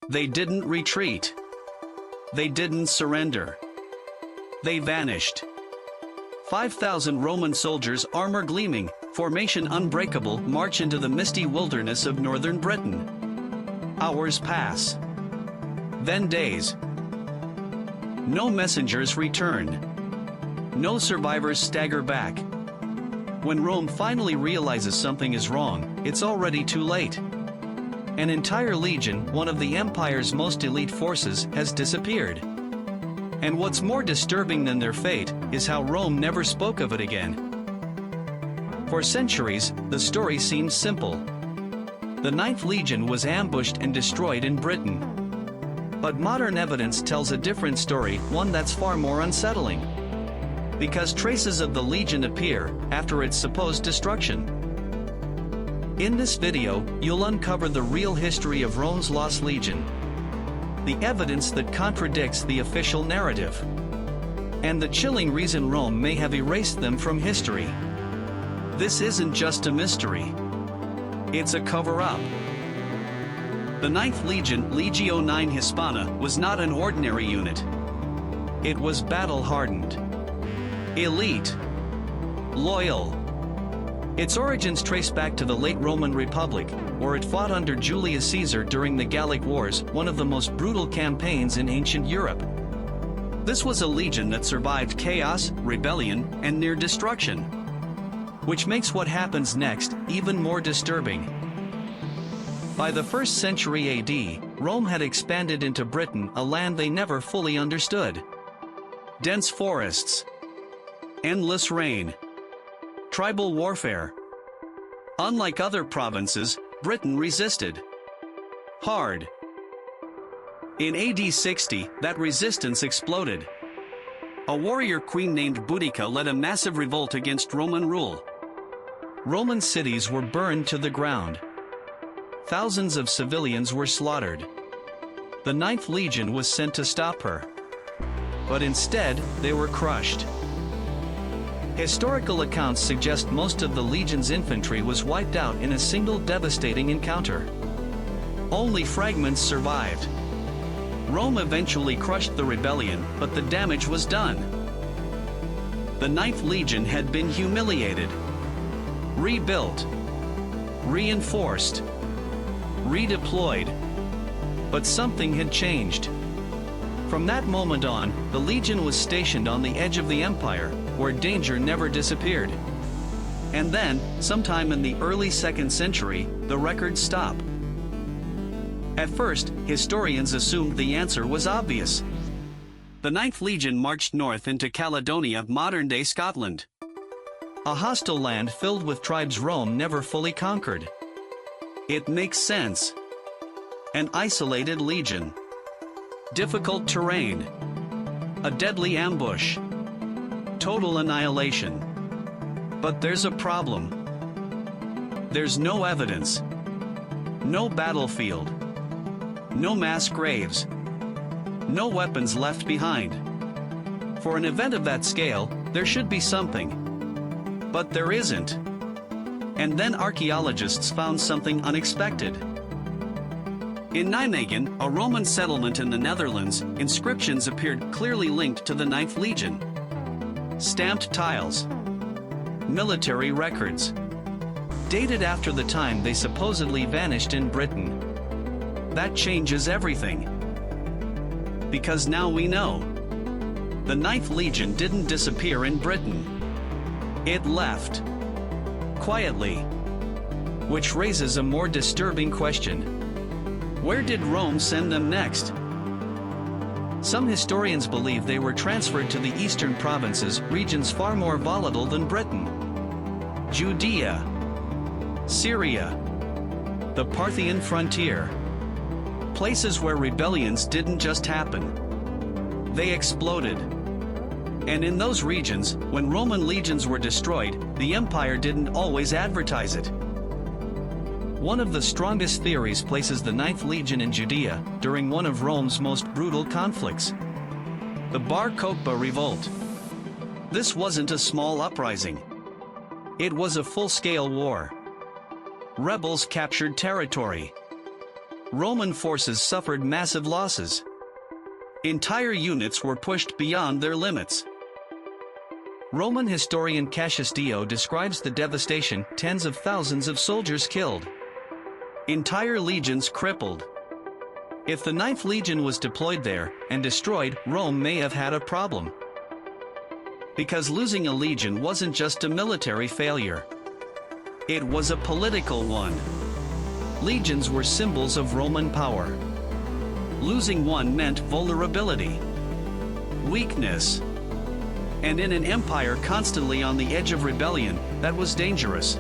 They didn't retreat. They didn't surrender. They vanished. 5,000 Roman soldiers, armor gleaming, formation unbreakable, march into the misty wilderness of northern Britain. Hours pass. Then days. No messengers return. No survivors stagger back. When Rome finally realizes something is wrong, it's already too late. An entire legion, one of the empire's most elite forces, has disappeared. And what's more disturbing than their fate is how Rome never spoke of it again. For centuries, the story seemed simple. The Ninth Legion was ambushed and destroyed in Britain. But modern evidence tells a different story, one that's far more unsettling. Because traces of the Legion appear after its supposed destruction. In this video, you'll uncover the real history of Rome's lost legion, the evidence that contradicts the official narrative, and the chilling reason Rome may have erased them from history. This isn't just a mystery. It's a cover-up. The Ninth Legion, Legio IX Hispana, was not an ordinary unit. It was battle-hardened, elite, loyal. Its origins trace back to the late Roman Republic, where it fought under Julius Caesar during the Gallic Wars, one of the most brutal campaigns in ancient Europe. This was a legion that survived chaos, rebellion, and near destruction, which makes what happens next even more disturbing. By the 1st century AD, Rome had expanded into Britain, a land they never fully understood. Dense forests, endless rain, tribal warfare. Unlike other provinces, Britain resisted hard. In AD 60, that resistance exploded. A warrior queen named Boudica led a massive revolt against Roman rule. Roman cities were burned to the ground. Thousands of civilians were slaughtered. The Ninth Legion was sent to stop her. But instead, they were crushed. Historical accounts suggest most of the legion's infantry was wiped out in a single devastating encounter. Only fragments survived. Rome eventually crushed the rebellion, but the damage was done. The Ninth Legion had been humiliated, rebuilt, reinforced, redeployed. But something had changed. From that moment on, the Legion was stationed on the edge of the empire, where danger never disappeared. And then, sometime in the early 2nd century, the records stop. At first, historians assumed the answer was obvious. The Ninth Legion marched north into Caledonia, modern-day Scotland. A hostile land filled with tribes Rome never fully conquered. It makes sense. An isolated legion. Difficult terrain. A deadly ambush. Total annihilation. But there's a problem. There's no evidence. No battlefield. No mass graves. No weapons left behind. For an event of that scale, there should be something. But there isn't. And then archaeologists found something unexpected. In Nijmegen, a Roman settlement in the Netherlands, inscriptions appeared clearly linked to the Ninth Legion. Stamped tiles. Military records. Dated after the time they supposedly vanished in Britain. That changes everything. Because now we know. The Ninth Legion didn't disappear in Britain. It left. Quietly. Which raises a more disturbing question. Where did Rome send them next? Some historians believe they were transferred to the eastern provinces, regions far more volatile than Britain. Judea, Syria, the Parthian frontier. Places where rebellions didn't just happen. They exploded. And in those regions, when Roman legions were destroyed, the empire didn't always advertise it. One of the strongest theories places the Ninth Legion in Judea during one of Rome's most brutal conflicts, the Bar Kokhba revolt. This wasn't a small uprising. It was a full-scale war. Rebels captured territory, Roman forces suffered massive losses. Entire units were pushed beyond their limits. Roman historian Cassius Dio describes the devastation: tens of thousands of soldiers killed. Entire legions crippled. If the 9th Legion was deployed there and destroyed, Rome may have had a problem. Because losing a legion wasn't just a military failure. It was a political one. Legions were symbols of Roman power. Losing one meant vulnerability, weakness, and in an empire constantly on the edge of rebellion, that was dangerous.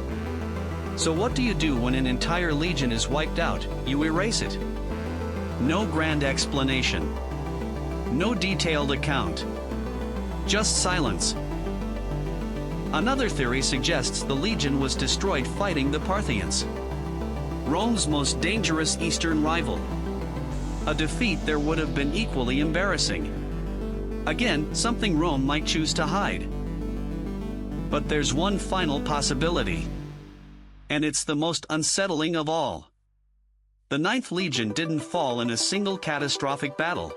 So what do you do when an entire legion is wiped out? You erase it. No grand explanation. No detailed account. Just silence. Another theory suggests the legion was destroyed fighting the Parthians, Rome's most dangerous eastern rival. A defeat there would have been equally embarrassing. Again, something Rome might choose to hide. But there's one final possibility. And it's the most unsettling of all. The 9th Legion didn't fall in a single catastrophic battle.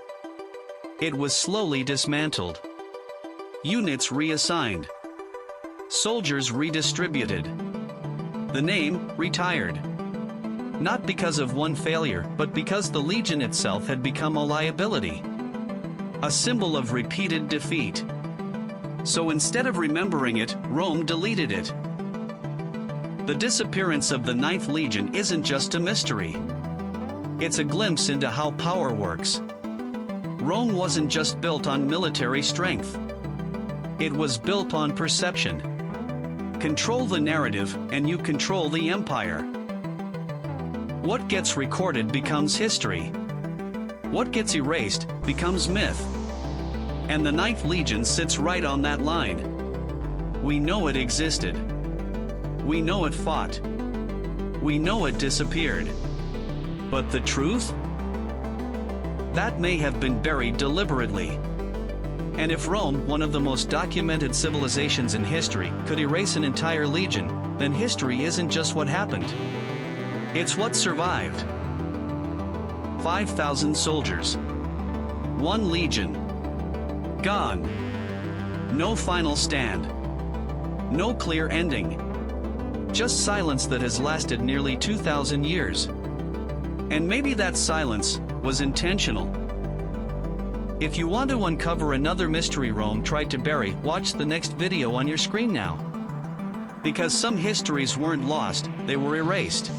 It was slowly dismantled. Units reassigned. Soldiers redistributed. The name retired. Not because of one failure, but because the legion itself had become a liability. A symbol of repeated defeat. So instead of remembering it, Rome deleted it. The disappearance of the 9th Legion isn't just a mystery. It's a glimpse into how power works. Rome wasn't just built on military strength. It was built on perception. Control the narrative, and you control the empire. What gets recorded becomes history. What gets erased becomes myth. And the 9th Legion sits right on that line. We know it existed. We know it fought. We know it disappeared. But the truth? That may have been buried deliberately. And if Rome, one of the most documented civilizations in history, could erase an entire legion, then history isn't just what happened. It's what survived. 5,000 soldiers. One legion. Gone. No final stand. No clear ending. Just silence that has lasted nearly 2,000 years. And maybe that silence was intentional. If you want to uncover another mystery Rome tried to bury, watch the next video on your screen now. Because some histories weren't lost, they were erased.